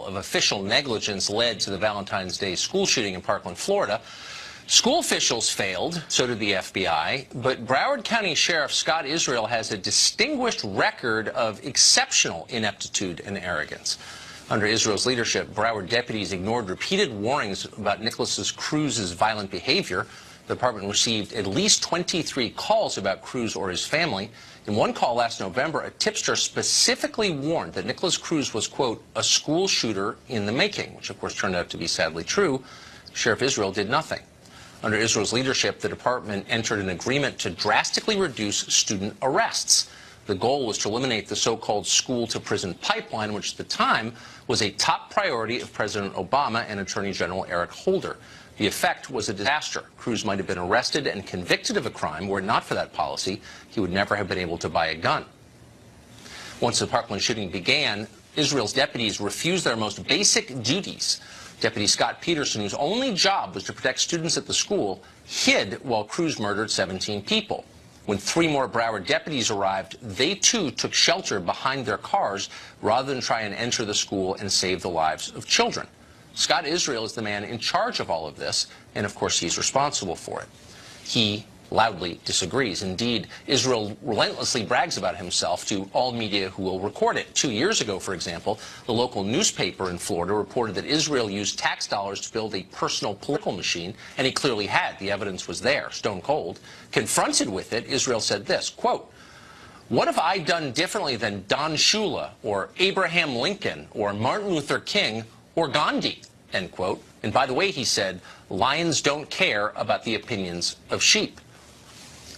of official negligence led to the Valentine's Day school shooting in Parkland, Florida. School officials failed, so did the FBI, but Broward County Sheriff Scott Isreal has a distinguished record of exceptional ineptitude and arrogance. Under Isreal's leadership, Broward deputies ignored repeated warnings about Nicholas Cruz's violent behavior. The department received at least 23 calls about Cruz or his family. In one call last November, a tipster specifically warned that Nicholas Cruz was, quote, a school shooter in the making, which of course turned out to be sadly true. Sheriff Isreal did nothing. Under Isreal's leadership, the department entered an agreement to drastically reduce student arrests. The goal was to eliminate the so-called school-to-prison pipeline, which at the time was a top priority of President Obama and Attorney General Eric Holder. The effect was a disaster. Cruz might have been arrested and convicted of a crime. Were it not for that policy, he would never have been able to buy a gun. Once the Parkland shooting began, Isreal's deputies refused their most basic duties. Deputy Scott Peterson, whose only job was to protect students at the school, hid while Cruz murdered 17 people. When 3 more Broward deputies arrived, they too took shelter behind their cars rather than try and enter the school and save the lives of children. Scott Isreal is the man in charge of all of this, and of course he's responsible for it. He loudly disagrees. Indeed, Isreal relentlessly brags about himself to all media who will record it. 2 years ago, for example, the local newspaper in Florida reported that Isreal used tax dollars to build a personal political machine, and he clearly had. The evidence was there, stone cold. Confronted with it, Isreal said this, quote, "What have I done differently than Don Shula or Abraham Lincoln or Martin Luther King or Gandhi?" End quote. And by the way, he said, lions don't care about the opinions of sheep.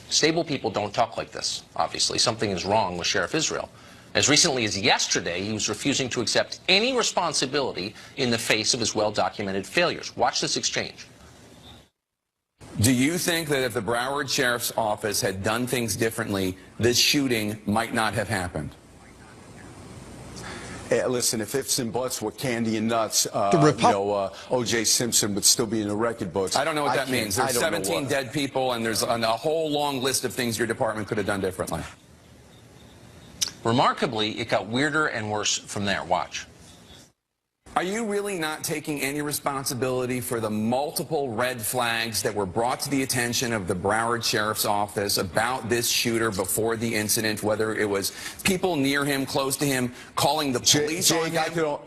Stable people don't talk like this, obviously. Something is wrong with Sheriff Isreal. As recently as yesterday, he was refusing to accept any responsibility in the face of his well-documented failures. Watch this exchange. Do you think that if the Broward Sheriff's Office had done things differently, this shooting might not have happened? Listen, if ifs and buts were candy and nuts, O.J. Simpson would still be in the record books. I don't know what that means. There's 17 dead people, and there's a whole long list of things your department could have done differently. Remarkably, it got weirder and worse from there. Watch. Are you really not taking any responsibility for the multiple red flags that were brought to the attention of the Broward Sheriff's Office about this shooter before the incident, whether it was people near him, close to him, calling the police on him?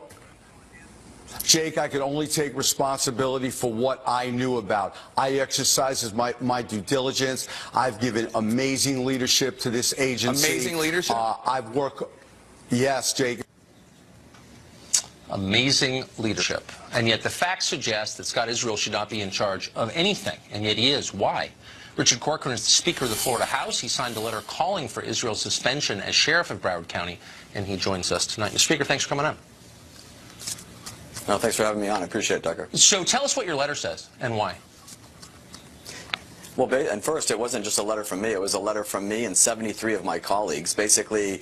Jake, I could only take responsibility for what I knew about. I exercised my due diligence. I've given amazing leadership to this agency. Amazing leadership? I've worked. Yes, Jake. Amazing leadership. And yet the facts suggest that Scott Isreal should not be in charge of anything, and yet he is. Why? Richard Corcoran is the Speaker of the Florida House. He signed a letter calling for Isreal's suspension as Sheriff of Broward County, and he joins us tonight. Mr. Speaker, thanks for coming on. No, thanks for having me on. I appreciate it, Tucker. So tell us what your letter says and why. Well, and first, it wasn't just a letter from me. It was a letter from me and 73 of my colleagues, basically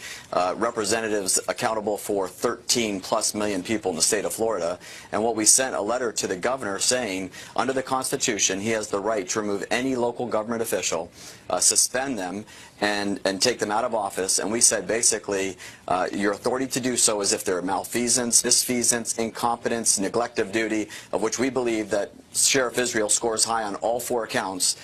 representatives accountable for 13+ million people in the state of Florida. And what we sent a letter to the governor saying, under the Constitution, he has the right to remove any local government official, suspend them, and take them out of office. And we said, basically, your authority to do so is if there are malfeasance, misfeasance, incompetence, neglect of duty, of which we believe that Sheriff Isreal scores high on all 4 accounts.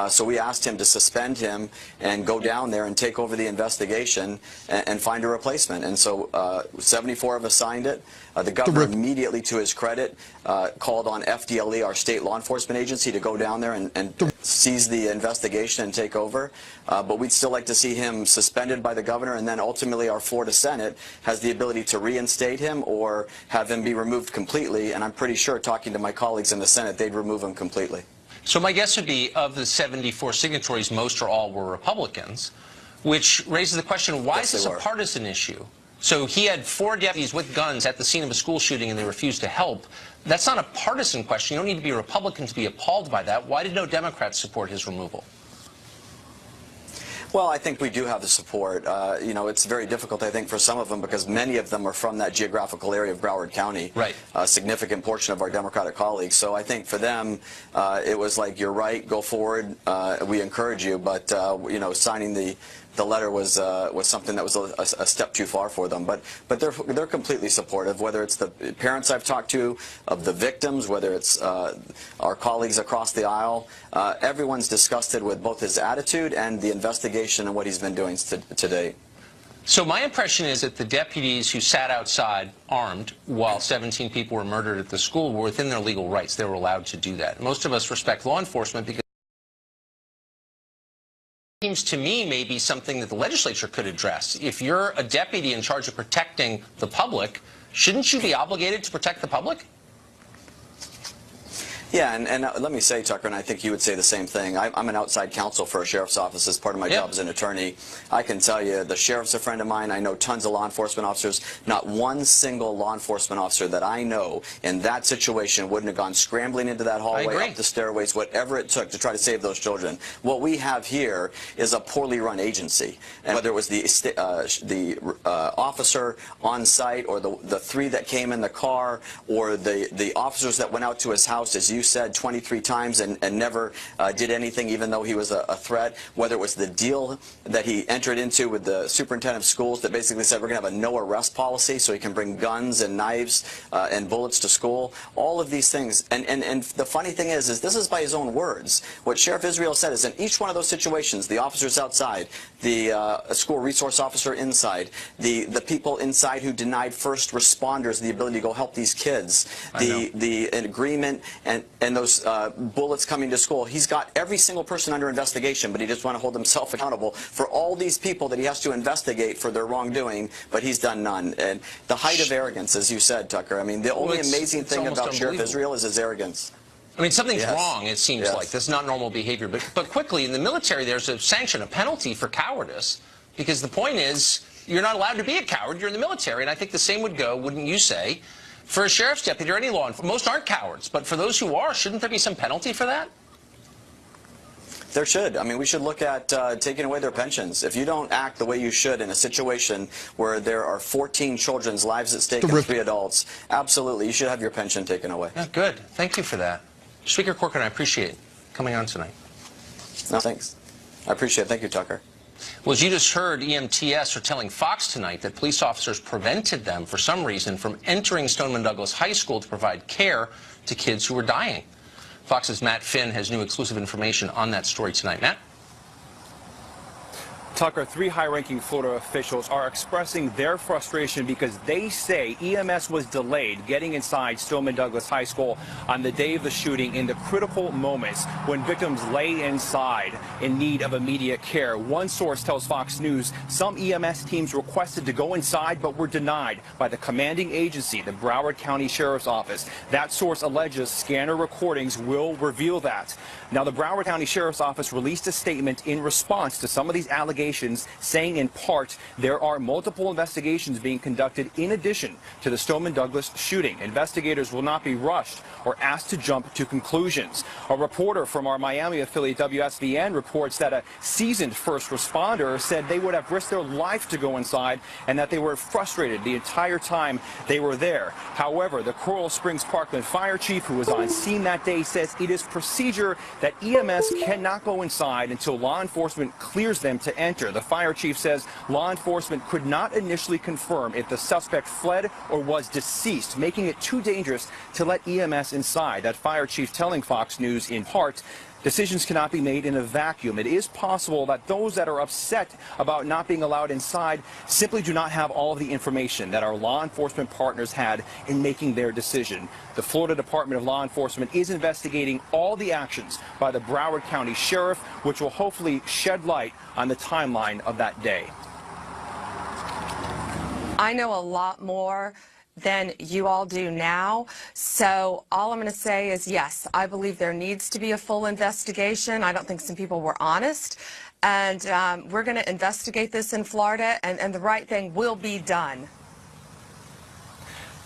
So we asked him to suspend him and go down there and take over the investigation and find a replacement. And so 74 of us signed it. The governor immediately, to his credit, called on FDLE, our state law enforcement agency, to go down there and seize the investigation and take over. But we'd still like to see him suspended by the governor, and then ultimately our Florida Senate has the ability to reinstate him or have him be removed completely. And I'm pretty sure, talking to my colleagues in the Senate, they'd remove him completely. So my guess would be, of the 74 signatories, most or all were Republicans, which raises the question, why is this a partisan issue? So he had 4 deputies with guns at the scene of a school shooting and they refused to help. That's not a partisan question. You don't need to be a Republican to be appalled by that. Why did no Democrats support his removal? Well, I think we do have the support. You know, it's very difficult, I think, for some of them because many of them are from that geographical area of Broward County. Right. A significant portion of our Democratic colleagues. So I think for them, it was like, you're right, go forward. We encourage you. But, you know, signing the the letter was something that was a step too far for them. But they're completely supportive. Whether it's the parents I've talked to of the victims, whether it's our colleagues across the aisle, everyone's disgusted with both his attitude and the investigation and what he's been doing to date. So my impression is that the deputies who sat outside armed while 17 people were murdered at the school were within their legal rights. They were allowed to do that. Most of us respect law enforcement because it seems to me maybe something that the legislature could address. If you're a deputy in charge of protecting the public, shouldn't you be obligated to protect the public? Yeah, and let me say, Tucker, and I think you would say the same thing. I'm an outside counsel for a sheriff's office as part of my job as an attorney. I can tell you the sheriff's a friend of mine. I know tons of law enforcement officers. Not one single law enforcement officer that I know in that situation wouldn't have gone scrambling into that hallway, up the stairways, whatever it took to try to save those children. What we have here is a poorly run agency. And whether it was the officer on site or the three that came in the car or the officers that went out to his house, as you said, 23 times and never did anything even though he was a threat, whether it was the deal that he entered into with the superintendent of schools that basically said we're going to have a no arrest policy so he can bring guns and knives and bullets to school, all of these things. And the funny thing is this is by his own words. What Sheriff Isreal said is in each one of those situations, the officers outside, the school resource officer inside, the people inside who denied first responders the ability to go help these kids, the agreement and those bullets coming to school. He's got every single person under investigation, but he just want to hold himself accountable for all these people that he has to investigate for their wrongdoing, but he's done none. And the height of arrogance, as you said, Tucker. I mean, the only amazing thing about Sheriff Isreal is his arrogance. I mean, something's wrong, it seems like. That's not normal behavior. But quickly, in the military, there's a sanction, a penalty for cowardice, because the point is you're not allowed to be a coward. You're in the military, and I think the same would go, wouldn't you say, for a sheriff's deputy or any law enforcement. Most aren't cowards, but for those who are, shouldn't there be some penalty for that? There should. I mean, we should look at taking away their pensions. If you don't act the way you should in a situation where there are 14 children's lives at stake and 3 adults, absolutely, you should have your pension taken away. Yeah, good. Thank you for that. Speaker Corcoran, I appreciate coming on tonight. No, thanks. I appreciate it. Thank you, Tucker. Well, as you just heard, EMTS are telling Fox tonight that police officers prevented them, for some reason, from entering Stoneman Douglas High School to provide care to kids who were dying. Fox's Matt Finn has new exclusive information on that story tonight. Matt? Tucker, 3 high-ranking Florida officials are expressing their frustration because they say EMS was delayed getting inside Stoneman Douglas High School on the day of the shooting in the critical moments when victims lay inside in need of immediate care. One source tells Fox News some EMS teams requested to go inside but were denied by the commanding agency, the Broward County Sheriff's Office. That source alleges scanner recordings will reveal that. Now, the Broward County Sheriff's Office released a statement in response to some of these allegations, saying in part there are multiple investigations being conducted in addition to the Stoneman Douglas shooting. Investigators will not be rushed or asked to jump to conclusions. A reporter from our Miami affiliate WSVN reports that a seasoned first responder said they would have risked their life to go inside and that they were frustrated the entire time they were there. However, the Coral Springs Parkland fire chief, who was on scene that day, says it is procedure that EMS cannot go inside until law enforcement clears them to enter. The fire chief says law enforcement could not initially confirm if the suspect fled or was deceased, making it too dangerous to let EMS inside. That fire chief telling Fox News in part, decisions cannot be made in a vacuum. It is possible that those that are upset about not being allowed inside simply do not have all of the information that our law enforcement partners had in making their decision. The Florida Department of Law Enforcement is investigating all the actions by the Broward County Sheriff, which will hopefully shed light on the timeline of that day. I know a lot more than you all do now. So all I'm going to say is, yes, I believe there needs to be a full investigation. I don't think some people were honest. And we're going to investigate this in Florida, and the right thing will be done.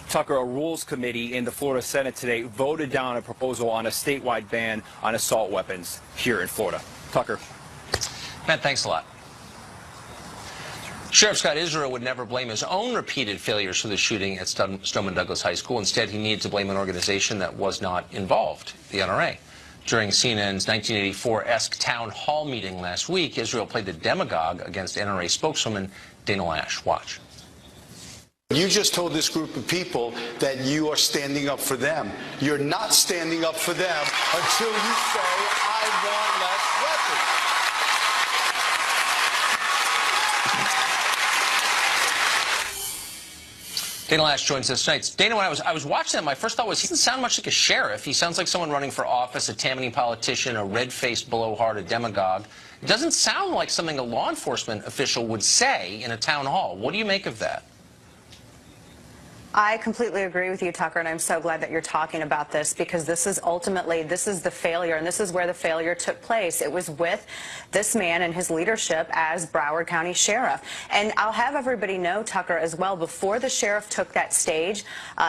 Tucker, a rules committee in the Florida Senate today voted down a proposal on a statewide ban on assault weapons here in Florida. Tucker. Matt, thanks a lot. Sheriff Scott Isreal would never blame his own repeated failures for the shooting at Stoneman Douglas High School. Instead, he needed to blame an organization that was not involved, the NRA. During CNN's 1984-esque town hall meeting last week, Isreal played the demagogue against NRA spokeswoman Dana Loesch. Watch. You just told this group of people that you are standing up for them. You're not standing up for them until you say, I want less weapons. Dana Loesch joins us tonight. Dana, when I was watching that, my first thought was he doesn't sound much like a sheriff. He sounds like someone running for office, a Tammany politician, a red-faced, blowhard, demagogue. It doesn't sound like something a law enforcement official would say in a town hall. What do you make of that? I completely agree with you, Tucker, and I'm so glad that you're talking about this, because this is ultimately, this is the failure, and this is where the failure took place. It was with this man and his leadership as Broward County Sheriff. And I'll have everybody know, Tucker, as well, before the sheriff took that stage,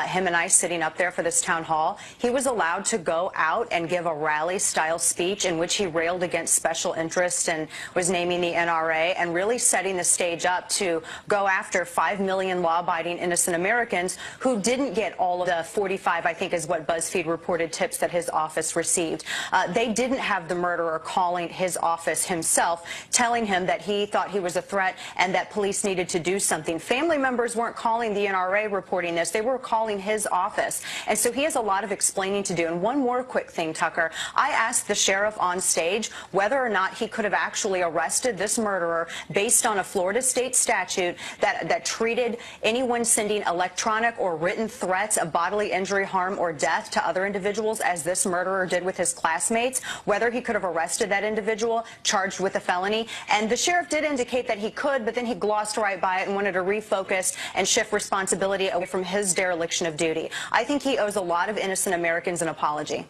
him and I sitting up there for this town hall, he was allowed to go out and give a rally-style speech in which he railed against special interests and was naming the NRA and really setting the stage up to go after 5 million law-abiding innocent Americans who didn't get all of the 45, I think is what BuzzFeed reported, tips that his office received. They didn't have the murderer calling his office himself, telling him that he thought he was a threat and that police needed to do something. Family members weren't calling the NRA reporting this. They were calling his office. And so he has a lot of explaining to do. And one more quick thing, Tucker. I asked the sheriff on stage whether or not he could have actually arrested this murderer based on a Florida state statute that treated anyone sending electronic or written threats of bodily injury, harm, or death to other individuals, as this murderer did with his classmates, whether he could have arrested that individual charged with a felony. And the sheriff did indicate that he could, but then he glossed right by it and wanted to refocus and shift responsibility away from his dereliction of duty. I think he owes a lot of innocent Americans an apology.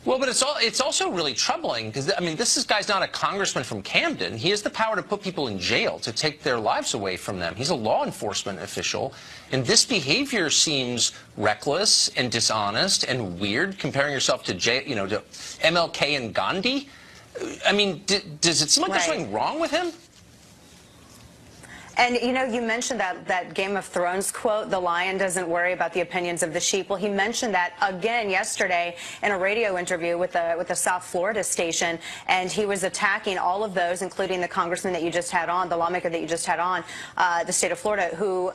Well, but it's also really troubling because, I mean, this guy's not a congressman from Camden. He has the power to put people in jail, to take their lives away from them. He's a law enforcement official, and this behavior seems reckless and dishonest and weird, comparing yourself to, to MLK and Gandhi. I mean, does it seem like there's something wrong with him? And, you know, you mentioned that Game of Thrones quote, the lion doesn't worry about the opinions of the sheep. Well, he mentioned that again yesterday in a radio interview with a South Florida station, and he was attacking all of those, including the congressman that you just had on, the lawmaker that you just had on, the state of Florida, who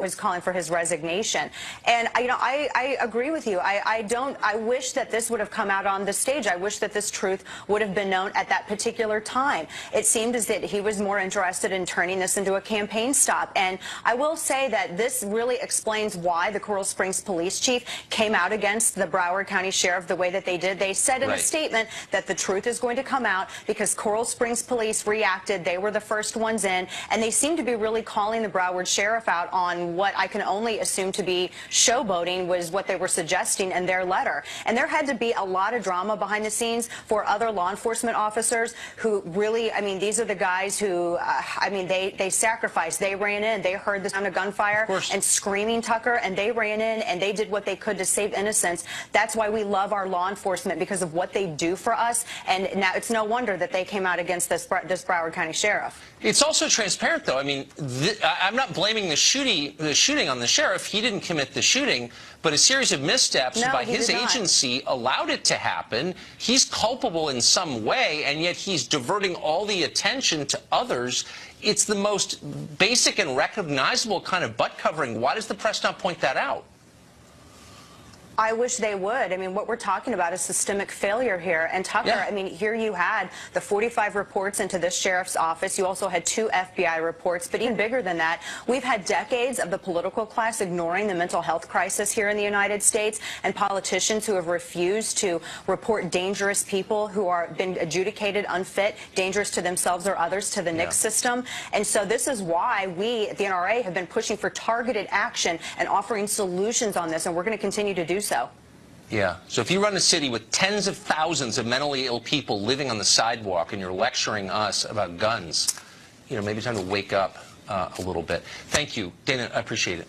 was calling for his resignation. And, you know, I agree with you. I wish that this would have come out on the stage. I wish that this truth would have been known at that particular time. It seemed as that he was more interested in turning this into a campaign stop. And I will say that this really explains why the Coral Springs police chief came out against the Broward County sheriff the way that they did. They said in a statement that the truth is going to come out because Coral Springs police reacted. They were the first ones in, and they seem to be really calling the Broward sheriff out on what I can only assume to be showboating was what they were suggesting in their letter. And there had to be a lot of drama behind the scenes for other law enforcement officers who really, I mean, these are the guys who, I mean, they sacrificed. They ran in, they heard the sound of gunfire and screaming, Tucker, and they ran in and they did what they could to save innocence. That's why we love our law enforcement, because of what they do for us. And now it's no wonder that they came out against this Broward County sheriff. It's also transparent, though. I mean, I'm not blaming the shooting on the sheriff. He didn't commit the shooting, but a series of missteps by his agency allowed it to happen. He's culpable in some way, and yet he's diverting all the attention to others. It's the most basic and recognizable kind of butt covering. Why does the press not point that out? I wish they would. I mean, what we're talking about is systemic failure here. And Tucker, I mean, here you had the 45 reports into this sheriff's office. You also had 2 FBI reports. But even bigger than that, we've had decades of the political class ignoring the mental health crisis here in the United States, and politicians who have refused to report dangerous people who are been adjudicated unfit, dangerous to themselves or others, to the NICS system. And so this is why we at the NRA have been pushing for targeted action and offering solutions on this, and we're going to continue to do so. Yeah. So if you run a city with tens of thousands of mentally ill people living on the sidewalk and you're lecturing us about guns, you know, maybe time to wake up a little bit. Thank you, Dana. I appreciate it.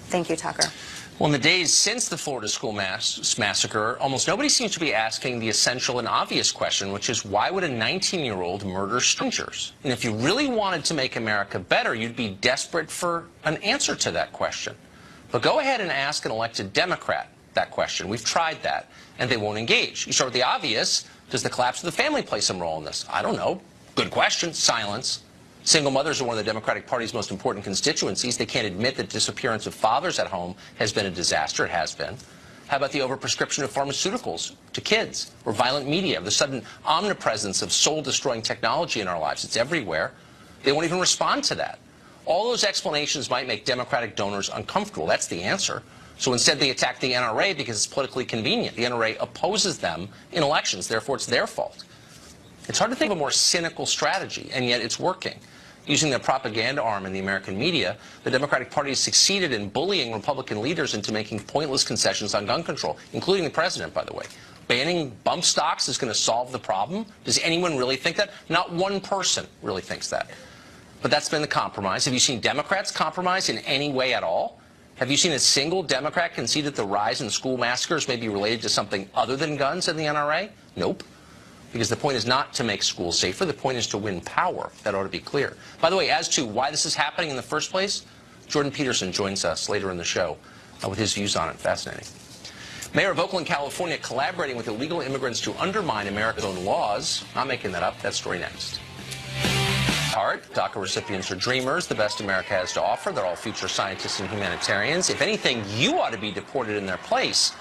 Thank you, Tucker. Well, in the days since the Florida school massacre, almost nobody seems to be asking the essential and obvious question, which is, why would a 19-year-old murder strangers? And if you really wanted to make America better, you'd be desperate for an answer to that question. But go ahead and ask an elected Democrat. that question. We've tried that, and they won't engage. You start with the obvious. Does the collapse of the family play some role in this? I don't know. Good question. Silence. Single mothers are one of the Democratic Party's most important constituencies. They can't admit that disappearance of fathers at home has been a disaster. It has been. How about the overprescription of pharmaceuticals to kids, or violent media, the sudden omnipresence of soul-destroying technology in our lives? It's everywhere. They won't even respond to that. All those explanations might make Democratic donors uncomfortable. That's the answer. So instead they attack the NRA because it's politically convenient. The NRA opposes them in elections, therefore it's their fault. It's hard to think of a more cynical strategy, and yet it's working. Using their propaganda arm in the American media, the Democratic Party has succeeded in bullying Republican leaders into making pointless concessions on gun control, including the president, by the way. Banning bump stocks is going to solve the problem? Does anyone really think that? Not one person really thinks that. But that's been the compromise. Have you seen Democrats compromise in any way at all? Have you seen a single Democrat concede that the rise in school massacres may be related to something other than guns in the NRA? Nope. Because the point is not to make schools safer. The point is to win power. That ought to be clear. By the way, as to why this is happening in the first place, Jordan Peterson joins us later in the show with his views on it. Fascinating. Mayor of Oakland, California, collaborating with illegal immigrants to undermine America's own laws. Not making that up. That story next. DACA recipients are dreamers, the best America has to offer. They're all future scientists and humanitarians. If anything, you ought to be deported in their place.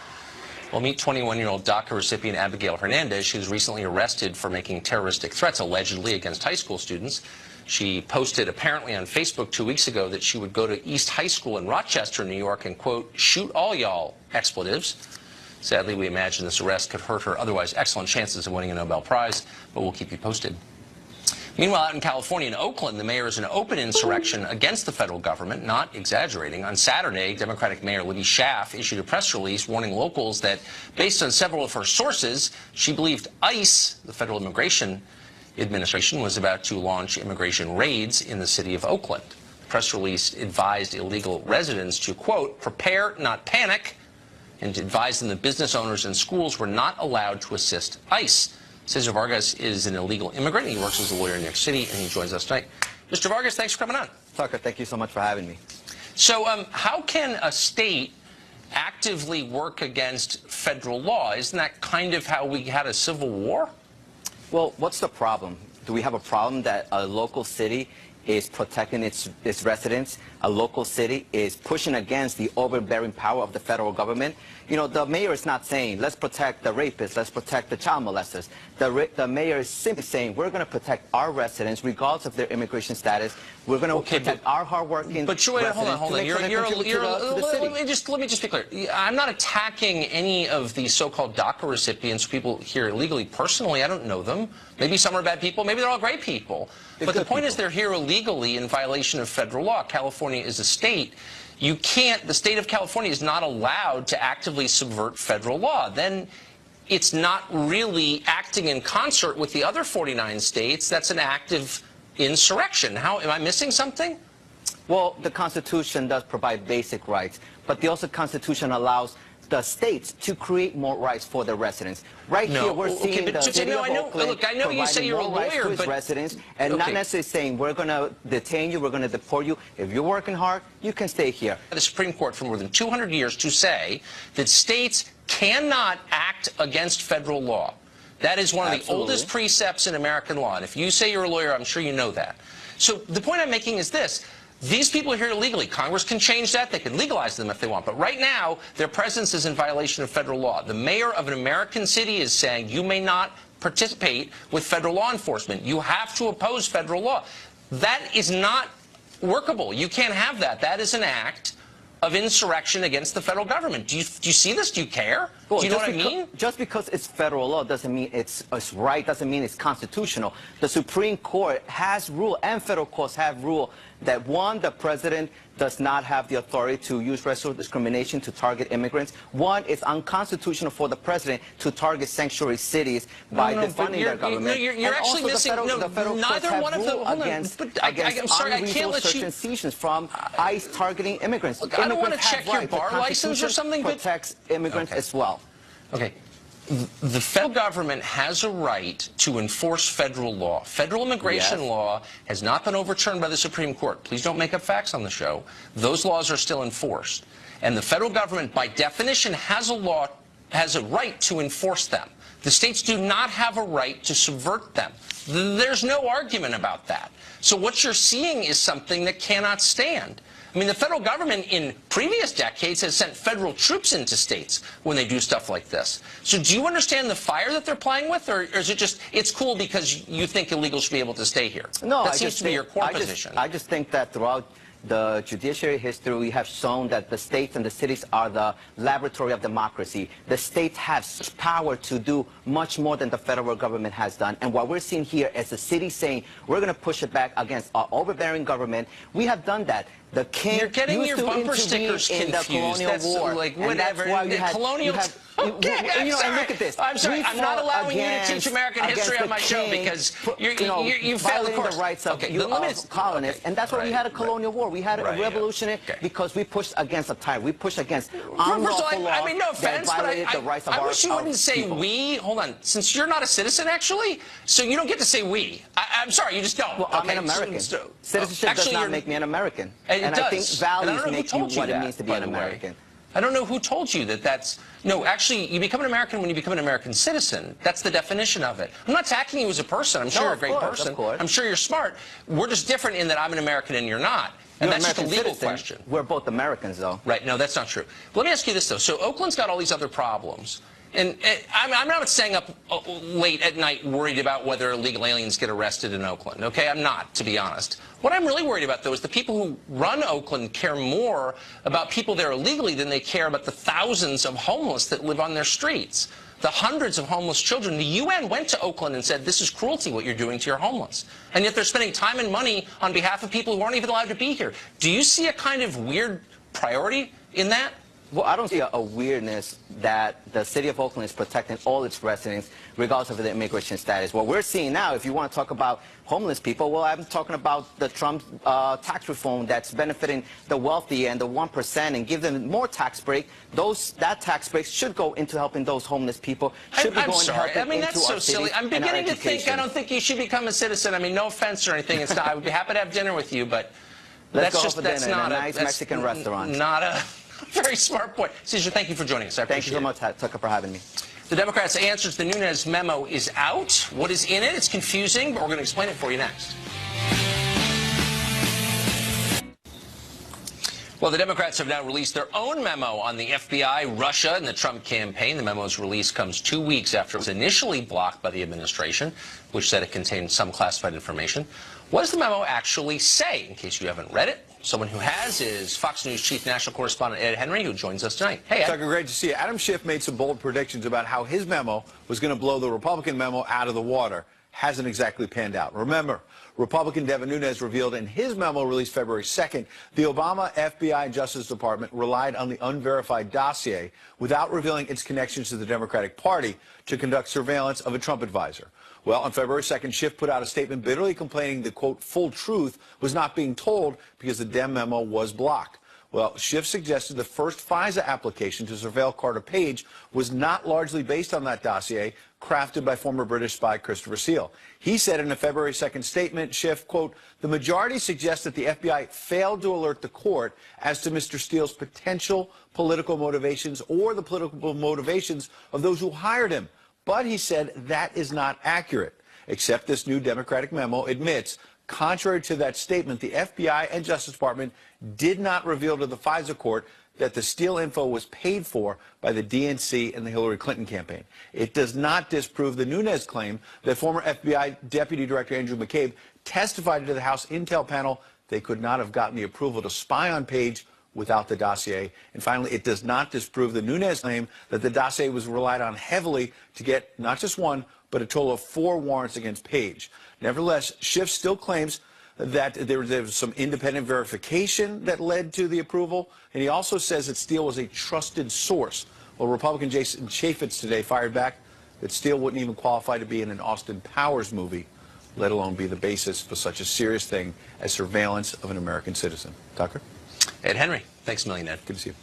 We'll meet 21-year-old DACA recipient Abigail Hernandez. She was recently arrested for making terroristic threats, allegedly, against high school students. She posted, apparently on Facebook 2 weeks ago, that she would go to East High School in Rochester, New York, and, quote, shoot all y'all, expletives. Sadly, we imagine this arrest could hurt her otherwise excellent chances of winning a Nobel Prize, but we'll keep you posted. Meanwhile, out in California, in Oakland, the mayor is an open insurrection against the federal government, not exaggerating. On Saturday, Democratic Mayor Libby Schaaf issued a press release warning locals that, based on several of her sources, she believed ICE, the Federal Immigration Administration, was about to launch immigration raids in the city of Oakland. The press release advised illegal residents to, quote, prepare, not panic, and advised them that business owners and schools were not allowed to assist ICE. Cesar Vargas is an illegal immigrant. He works as a lawyer in New York City, and he joins us tonight. Mr. Vargas, thanks for coming on. Tucker, thank you so much for having me. So how can a state actively work against federal law? Isn't that kind of how we had a civil war? Well, what's the problem? Do we have a problem that a local city is protecting its residents? A local city is pushing against the overbearing power of the federal government? You know, the mayor is not saying, let's protect the rapists, let's protect the child molesters. The mayor is simply saying, we're going to protect our residents, regardless of their immigration status. We're going to protect our hardworking residents. But hold on. Let me just be clear. I'm not attacking any of the so-called DACA recipients, people here illegally. Personally, I don't know them. Maybe some are bad people. Maybe they're all great people. But the point is they're here illegally in violation of federal law. California is a state. You can't, the state of California is not allowed to actively subvert federal law. Then it's not really acting in concert with the other 49 states. That's an active insurrection. How, am I missing something? Well, the Constitution does provide basic rights, but the Constitution allows the states to create more rights for their residents. Right here, we're seeing the city of Oakland I know you say you're a lawyer, but residents, and not necessarily saying we're going to detain you, we're going to deport you. If you're working hard, you can stay here. The Supreme Court for more than 200 years to say that states cannot act against federal law. That is one of the oldest precepts in American law. And if you say you're a lawyer, I'm sure you know that. So the point I'm making is this. These people are here illegally. Congress can change that. They can legalize them if they want. But right now, their presence is in violation of federal law. The mayor of an American city is saying you may not participate with federal law enforcement. You have to oppose federal law. That is not workable. You can't have that. That is an act of insurrection against the federal government. Do you see this? Do you care? Well, do you know what I mean? Just because it's federal law doesn't mean it's right, doesn't mean it's constitutional. The Supreme Court has ruled, and federal courts have ruled, that one, the president does not have the authority to use racial discrimination to target immigrants. One, it's unconstitutional for the president to target sanctuary cities by defunding their government. You're actually missing. The federal neither one of them. Against I'm sorry, I can't let you. Search from ICE targeting immigrants. Look, I don't want to check your bar license or something, but protects immigrants as well. Okay. The federal government has a right to enforce federal law. Federal immigration law has not been overturned by the Supreme Court. Please don't make up facts on the show. Those laws are still enforced. And the federal government, by definition, has a right to enforce them. The states do not have a right to subvert them. There's no argument about that. So what you're seeing is something that cannot stand. I mean, the federal government in previous decades has sent federal troops into states when they do stuff like this. So do you understand the fire that they're playing with, or is it just, it's cool because you think illegals should be able to stay here? No, that seems to be your core position. I just think that throughout the judiciary history, we have shown that the states and the cities are the laboratory of democracy. The states have such power to do much more than the federal government has done. And what we're seeing here is the city saying, we're going to push it back against our overbearing government. We have done that. The king You're getting used your to bumper intervene stickers in the confused. colonial That's war. like And whatever. that's why you had, colonial. Okay, and look at this. I'm sorry. I'm not allowing you to teach American history on my show because you failed the course. The rights of colonists, and that's why we had a colonial war. We had a revolutionary because we pushed against a tyrant. We pushed against unlawful law. I mean, no offense, but I wish you wouldn't say we. Hold on, since you're not a citizen, actually, so you don't get to say we. I'm sorry, you just don't. Well, I'm an American. Citizenship does not make me an American, and I think values make you what it means to be an American. I don't know who told you that that's... No, actually, you become an American when you become an American citizen. That's the definition of it. I'm not attacking you as a person. I'm sure you're a great person. I'm sure you're smart. We're just different in that I'm an American and you're not. And that's just a legal question. We're both Americans, though. Right. No, that's not true. Let me ask you this, though. So Oakland's got all these other problems. And I'm not staying up late at night worried about whether illegal aliens get arrested in Oakland. Okay, I'm not, to be honest. What I'm really worried about, though, is the people who run Oakland care more about people there illegally than they care about the thousands of homeless that live on their streets. The hundreds of homeless children. The UN went to Oakland and said, this is cruelty what you're doing to your homeless. And yet they're spending time and money on behalf of people who aren't even allowed to be here. Do you see a kind of weird priority in that? Well, I don't see a weirdness that the city of Oakland is protecting all its residents, regardless of their immigration status. What we're seeing now, if you want to talk about homeless people, well, I'm talking about the Trump tax reform that's benefiting the wealthy and the 1% and give them more tax break. That tax break should go into helping those homeless people. I'm sorry. I mean, that's so silly. I'm beginning to think I don't think you should become a citizen. I mean, no offense or anything. It's not. I would be happy to have dinner with you, but that's just that's not a nice Mexican restaurant. Not a very smart point. Caesar, thank you for joining us. I appreciate it. Thank you so much, Tucker, for having me. The Democrats' answer to the Nunes memo is out. What is in it? It's confusing, but we're going to explain it for you next. Well, the Democrats have now released their own memo on the FBI, Russia, and the Trump campaign. The memo's release comes 2 weeks after it was initially blocked by the administration, which said it contained some classified information. What does the memo actually say, in case you haven't read it? Someone who has is Fox News Chief National Correspondent Ed Henry, who joins us tonight. Hey, Ed. Tucker, great to see you. Adam Schiff made some bold predictions about how his memo was going to blow the Republican memo out of the water. Hasn't exactly panned out. Remember, Republican Devin Nunes revealed in his memo released February 2nd, the Obama FBI and Justice Department relied on the unverified dossier without revealing its connections to the Democratic Party to conduct surveillance of a Trump advisor. Well, on February 2nd, Schiff put out a statement bitterly complaining the, quote, full truth was not being told because the Dem memo was blocked. Well, Schiff suggested the first FISA application to surveil Carter Page was not largely based on that dossier crafted by former British spy Christopher Steele. He said in a February 2nd statement, Schiff, quote, the majority suggests that the FBI failed to alert the court as to Mr. Steele's potential political motivations or the political motivations of those who hired him. But he said that is not accurate, except this new Democratic memo admits, contrary to that statement, the FBI and Justice Department did not reveal to the FISA court that the Steele info was paid for by the DNC and the Hillary Clinton campaign. It does not disprove the Nunes claim that former FBI Deputy Director Andrew McCabe testified to the House Intel panel they could not have gotten the approval to spy on Page without the dossier. And finally, it does not disprove the Nunes claim that the dossier was relied on heavily to get not just one, but a total of 4 warrants against Page. Nevertheless, Schiff still claims that there was some independent verification that led to the approval, and he also says that Steele was a trusted source. Well, Republican Jason Chaffetz today fired back that Steele wouldn't even qualify to be in an Austin Powers movie, let alone be the basis for such a serious thing as surveillance of an American citizen. Tucker? Ed Henry, thanks a million, Ed. Good to see you.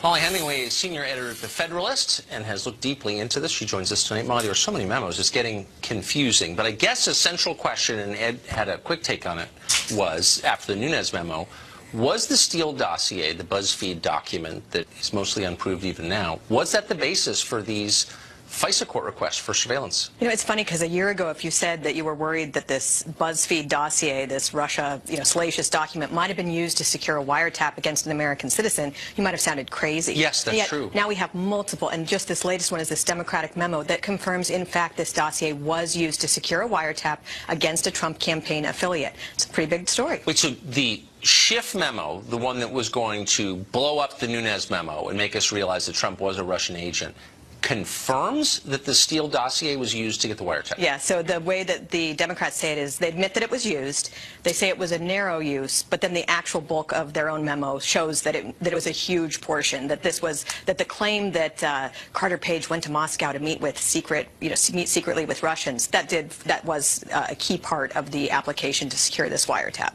Molly Hemingway is senior editor at The Federalist and has looked deeply into this. She joins us tonight. Molly, there are so many memos, it's getting confusing. But I guess a central question, and Ed had a quick take on it, was, after the Nunes memo, Was the Steele dossier, the BuzzFeed document that is mostly unproved even now, was that the basis for these FISA court requests for surveillance? You know, it's funny because a year ago, if you said that you were worried that this BuzzFeed dossier, this Russia, salacious document, might have been used to secure a wiretap against an American citizen, you might have sounded crazy. Yes, that's true. Now we have multiple, and just this latest one is this Democratic memo that confirms, in fact, this dossier was used to secure a wiretap against a Trump campaign affiliate. It's a pretty big story. Wait, so the Schiff memo, the one that was going to blow up the Nunes memo and make us realize that Trump was a Russian agent, confirms that the Steele dossier was used to get the wiretap? Yeah, so the way that the Democrats say it is they admit that it was used, they say it was a narrow use, but then the actual bulk of their own memo shows that it was a huge portion, that the claim that Carter Page went to Moscow to meet with meet secretly with Russians, that was a key part of the application to secure this wiretap.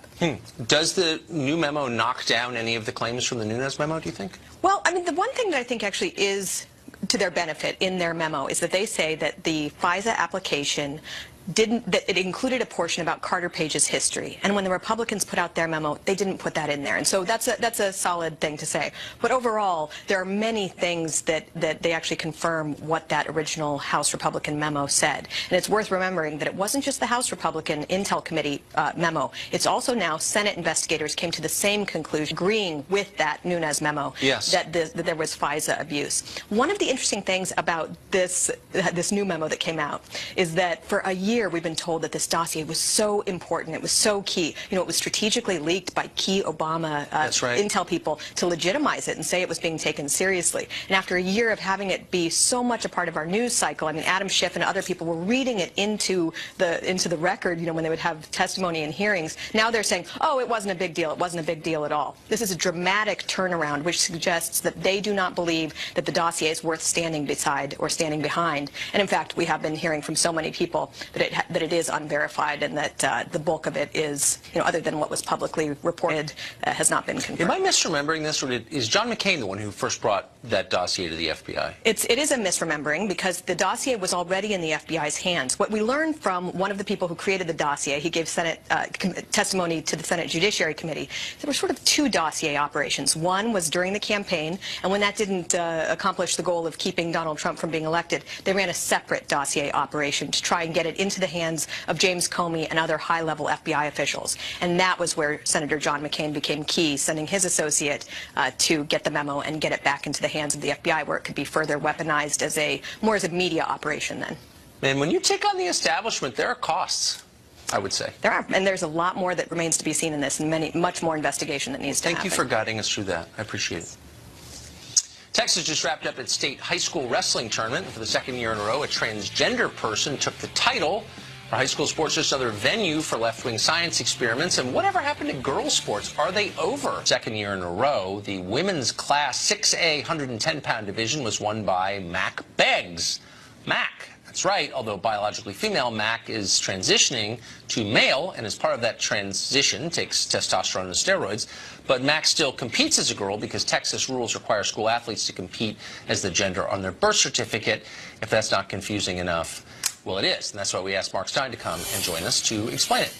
Does the new memo knock down any of the claims from the Nunes memo, do you think? Well, I mean, the one thing that I think actually is to their benefit in their memo is that they say that the FISA application that it included a portion about Carter Page's history, and when the Republicans put out their memo, they didn't put that in there, and so that's a solid thing to say. But overall, there are many things that they actually confirm what that original House Republican memo said, and it's worth remembering that it wasn't just the House Republican Intel Committee memo. It's also now Senate investigators came to the same conclusion, agreeing with that Nunes memo, yes, that there was FISA abuse. One of the interesting things about this new memo that came out is that for a year we've been told that this dossier was so important, it was so key. You know, it was strategically leaked by key Obama intel people to legitimize it and say it was being taken seriously. And after a year of having it be so much a part of our news cycle, I mean, Adam Schiff and other people were reading it into the record, you know, when they would have testimony and hearings. Now they're saying, oh, it wasn't a big deal. It wasn't a big deal at all. This is a dramatic turnaround, which suggests that they do not believe that the dossier is worth standing beside or standing behind. And in fact, we have been hearing from so many people that it is unverified and that the bulk of it is, you know, other than what was publicly reported, has not been confirmed. Am I misremembering this, or is John McCain the one who first brought that dossier to the FBI? It is a misremembering because the dossier was already in the FBI's hands. What we learned from one of the people who created the dossier, he gave Senate testimony to the Senate Judiciary Committee, there were sort of two dossier operations. One was during the campaign, and when that didn't accomplish the goal of keeping Donald Trump from being elected, they ran a separate dossier operation to try and get it into the hands of James Comey and other high-level FBI officials. And that was where Senator John McCain became key, sending his associate to get the memo and get it back into the hands of the FBI, where it could be further weaponized as more as a media operation then. And when you take on the establishment, there are costs, I would say. There are, and there's a lot more that remains to be seen in this, and much more investigation that needs to happen. Thank you for guiding us through that. I appreciate it. Texas just wrapped up its state high school wrestling tournament. For the second year in a row, a transgender person took the title. Our high school sports just another venue for left-wing science experiments. And whatever happened to girls' sports? Are they over? Second year in a row, the women's class 6A 110-pound division was won by Mac Beggs. Mac, that's right, although biologically female, Mac is transitioning to male, and as part of that transition takes testosterone and steroids. But Mac still competes as a girl because Texas rules require school athletes to compete as the gender on their birth certificate. If that's not confusing enough, well, it is, and that's why we asked Mark Stein to come and join us to explain it.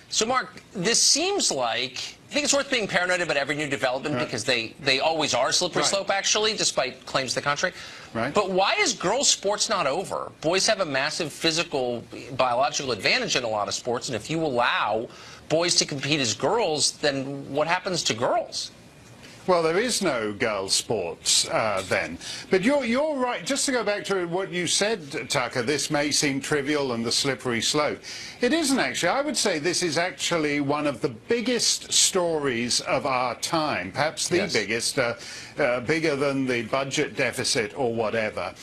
So, Mark, this seems like, I think it's worth being paranoid about every new development because they always are slippery slope, actually, despite claims to the contrary. Right. But why is girls' sports not over? Boys have a massive physical, biological advantage in a lot of sports, and if you allow boys to compete as girls, then what happens to girls? Well, there is no girls' sports then. But you're right. Just to go back to what you said, Tucker, this may seem trivial and the slippery slope. It isn't actually. I would say this is actually one of the biggest stories of our time, perhaps the biggest, bigger than the budget deficit or whatever.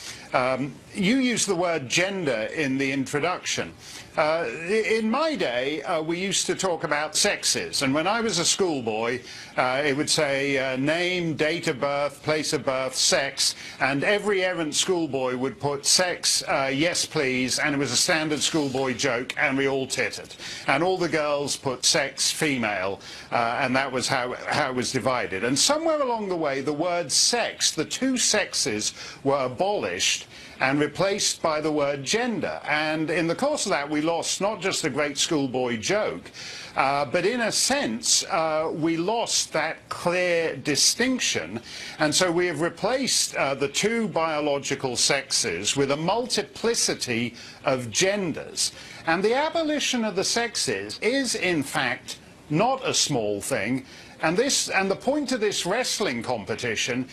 You used the word gender in the introduction. In my day, we used to talk about sexes, and when I was a schoolboy, it would say name, date of birth, place of birth, sex, and every errant schoolboy would put sex, yes please, and it was a standard schoolboy joke, and we all tittered. And all the girls put sex, female, and that was how it was divided. And somewhere along the way, the word sex, the two sexes, were abolished and replaced by the word gender. And in the course of that, we lost not just a great schoolboy joke, But in a sense, we lost that clear distinction, and so we have replaced the two biological sexes with a multiplicity of genders. And the abolition of the sexes is, in fact, not a small thing. And the point of this wrestling competition,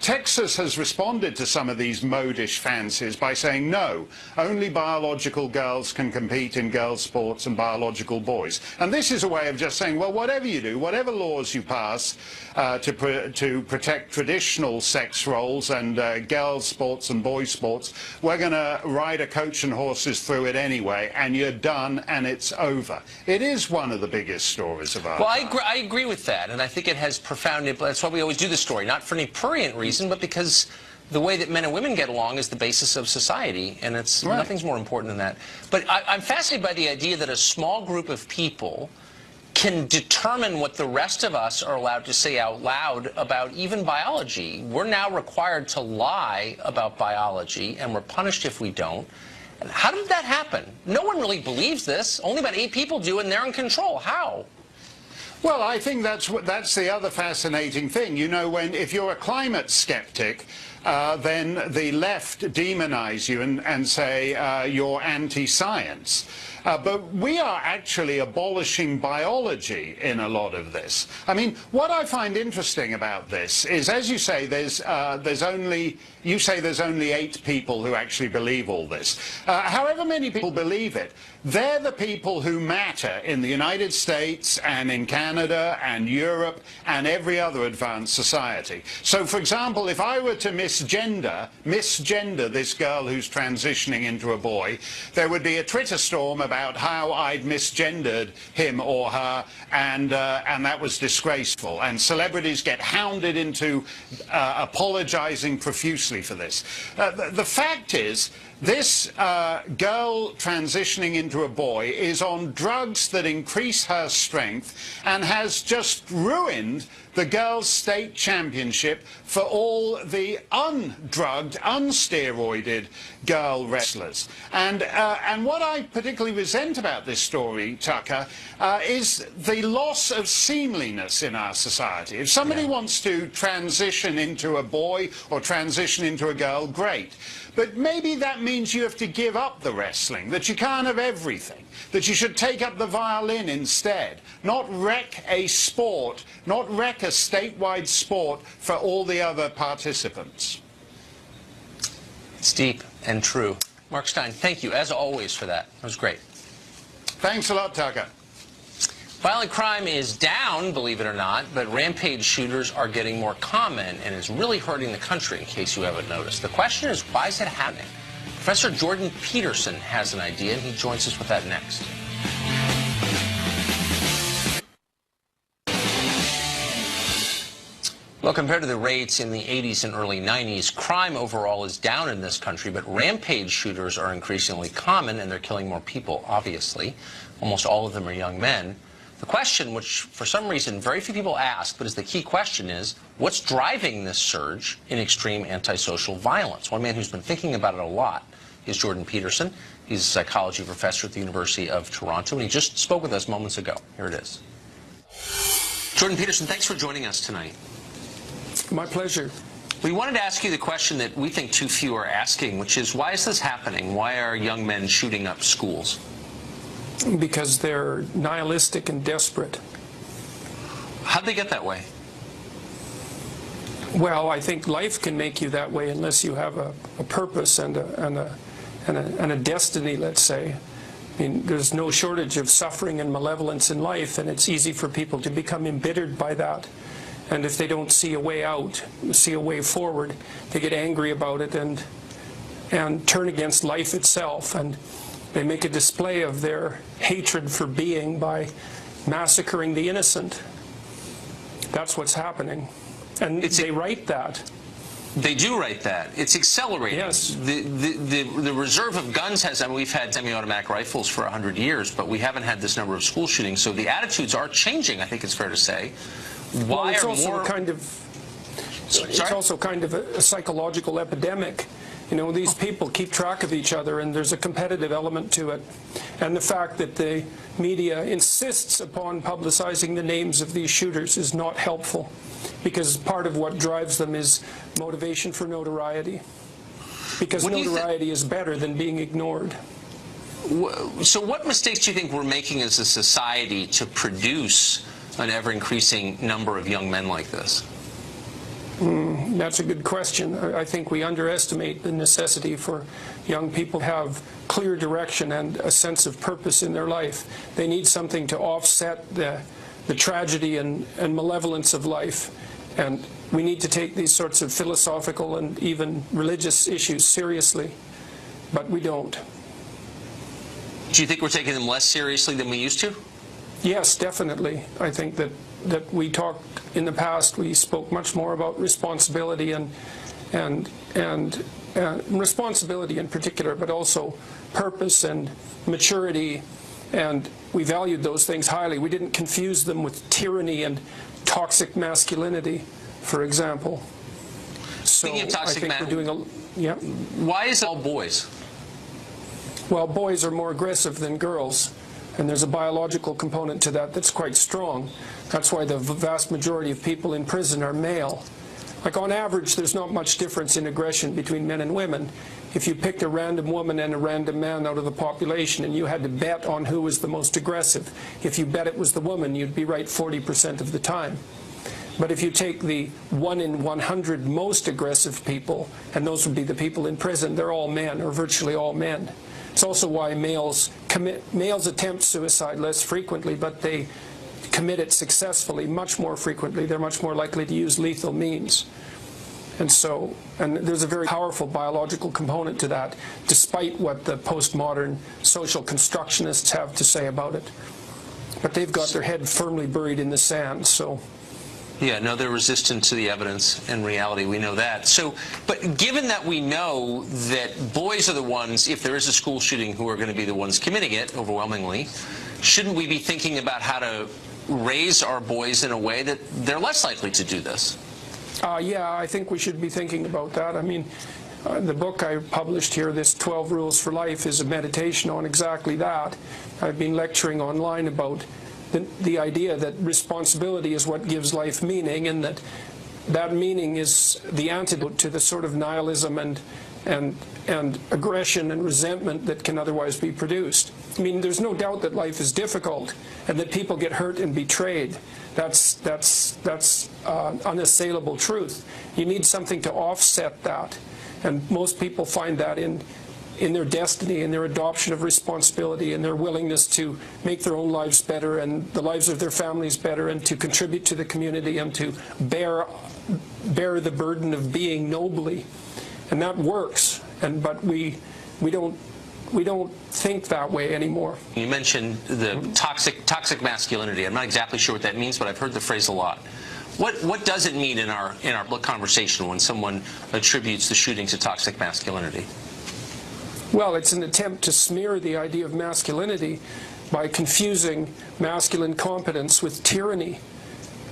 Texas has responded to some of these modish fancies by saying, no, only biological girls can compete in girls' sports and biological boys. And this is a way of just saying, well, whatever you do, whatever laws you pass to protect traditional sex roles and girls' sports and boys' sports, we're going to ride a coach and horses through it anyway, and you're done and it's over. It is one of the biggest stories of our time. Well, I agree with that, and I think it has profound influence. That's why we always do the story, not for any prurient reason, but because the way that men and women get along is the basis of society, and it's right. Nothing's more important than that. But I'm fascinated by the idea that a small group of people can determine what the rest of us are allowed to say out loud about even biology. We're now required to lie about biology, and we're punished if we don't. And how did that happen? No one really believes this. Only about 8 people do, and they're in control. How? Well, I think that's the other fascinating thing. You know, if you're a climate skeptic, then the left demonize you and say you're anti-science. But we are actually abolishing biology in a lot of this. I mean, what I find interesting about this is, as you say, there's only 8 people who actually believe all this. However many people believe it, they're the people who matter in the United States and in Canada and Europe and every other advanced society. So, for example, if I were to misgender this girl who's transitioning into a boy, there would be a Twitter storm about how I'd misgendered him or her, and that was disgraceful. And celebrities get hounded into apologizing profusely for this. The fact is, this girl transitioning into a boy is on drugs that increase her strength and has just ruined the girls' state championship for all the undrugged, unsteroided girl wrestlers. And what I particularly resent about this story, Tucker, is the loss of seemliness in our society. If somebody wants to transition into a boy or transition into a girl, great. But maybe that means you have to give up the wrestling, that you can't have everything, that you should take up the violin instead, not wreck a sport, not wreck a statewide sport for all the other participants. It's deep and true. Mark Stein, thank you, as always, for that. That was great. Thanks a lot, Tucker. Violent crime is down, believe it or not, but rampage shooters are getting more common and is really hurting the country, in case you haven't noticed. The question is, why is it happening? Professor Jordan Peterson has an idea, and he joins us with that next. Well, compared to the rates in the 80s and early 90s, crime overall is down in this country, but rampage shooters are increasingly common, and they're killing more people, obviously. Almost all of them are young men. The question, which for some reason very few people ask, but is the key question, is what's driving this surge in extreme antisocial violence? One man who's been thinking about it a lot is Jordan Peterson. He's a psychology professor at the University of Toronto, and he just spoke with us moments ago. Here it is. Jordan Peterson, thanks for joining us tonight. My pleasure. We wanted to ask you the question that we think too few are asking, which is, why is this happening? Why are young men shooting up schools? Because they're nihilistic and desperate. How'd they get that way? Well, I think life can make you that way unless you have a purpose and a destiny, let's say. I mean, there's no shortage of suffering and malevolence in life, and it's easy for people to become embittered by that. And if they don't see a way out, see a way forward, they get angry about it and turn against life itself. And they make a display of their hatred for being by massacring the innocent. That's what's happening. And they write that. They do write that. It's accelerating. Yes. The reserve of guns has, I mean, we've had semi-automatic rifles for 100 years, but we haven't had this number of school shootings. So the attitudes are changing, I think it's fair to say. Why well, it's are also more... It's also kind of a psychological epidemic. You know, these people keep track of each other, and there's a competitive element to it. And the fact that the media insists upon publicizing the names of these shooters is not helpful, because part of what drives them is motivation for notoriety. Because notoriety is better than being ignored. So what mistakes do you think we're making as a society to produce an ever-increasing number of young men like this? That's a good question. I think we underestimate the necessity for young people to have clear direction and a sense of purpose in their life. They need something to offset the tragedy and malevolence of life. And we need to take these sorts of philosophical and even religious issues seriously, but we don't. Do you think we're taking them less seriously than we used to? Yes, definitely. I think that we talked in the past, we spoke much more about responsibility and responsibility in particular, but also purpose and maturity, and we valued those things highly. We didn't confuse them with tyranny and toxic masculinity, for example. Speaking of toxic masculinity, yeah. Why is it all boys? Well, boys are more aggressive than girls, and there's a biological component to that that's quite strong. That's why the vast majority of people in prison are male. Like on average, there's not much difference in aggression between men and women. If you picked a random woman and a random man out of the population and you had to bet on who was the most aggressive, if you bet it was the woman, you'd be right 40% of the time. But if you take the 1 in 100 most aggressive people, and those would be the people in prison, they're all men, or virtually all men. It's also why males attempt suicide less frequently, but they commit it successfully much more frequently. They're much more likely to use lethal means. And there's a very powerful biological component to that, despite what the postmodern social constructionists have to say about it. But they've got their head firmly buried in the sand, so. Yeah, no, they're resistant to the evidence and reality. We know that. So, but given that we know that boys are the ones, if there is a school shooting, who are going to be the ones committing it overwhelmingly, shouldn't we be thinking about how to raise our boys in a way that they're less likely to do this? Yeah, I think we should be thinking about that. I mean, the book I published here, this 12 Rules for Life, is a meditation on exactly that. I've been lecturing online about the idea that responsibility is what gives life meaning, and that meaning is the antidote to the sort of nihilism and aggression and resentment that can otherwise be produced. I mean, there's no doubt that life is difficult and that people get hurt and betrayed. That's unassailable truth. You need something to offset that, and most people find that in their destiny, in their adoption of responsibility, and their willingness to make their own lives better and the lives of their families better, and to contribute to the community and to bear the burden of being nobly. And that works, but we don't think that way anymore. You mentioned the toxic masculinity. I'm not exactly sure what that means, but I've heard the phrase a lot. What does it mean in our conversation when someone attributes the shooting to toxic masculinity? Well, it's an attempt to smear the idea of masculinity by confusing masculine competence with tyranny.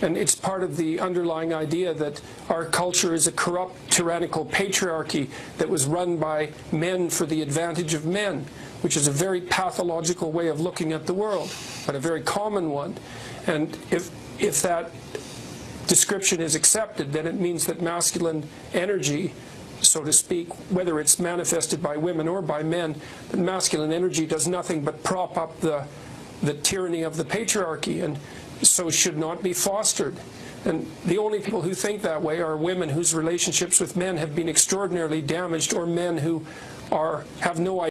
And it's part of the underlying idea that our culture is a corrupt, tyrannical patriarchy that was run by men for the advantage of men, which is a very pathological way of looking at the world, but a very common one. And if that description is accepted, then it means that masculine energy, so to speak, whether it's manifested by women or by men, that masculine energy does nothing but prop up the tyranny of the patriarchy, and so should not be fostered. And the only people who think that way are women whose relationships with men have been extraordinarily damaged, or men who have no idea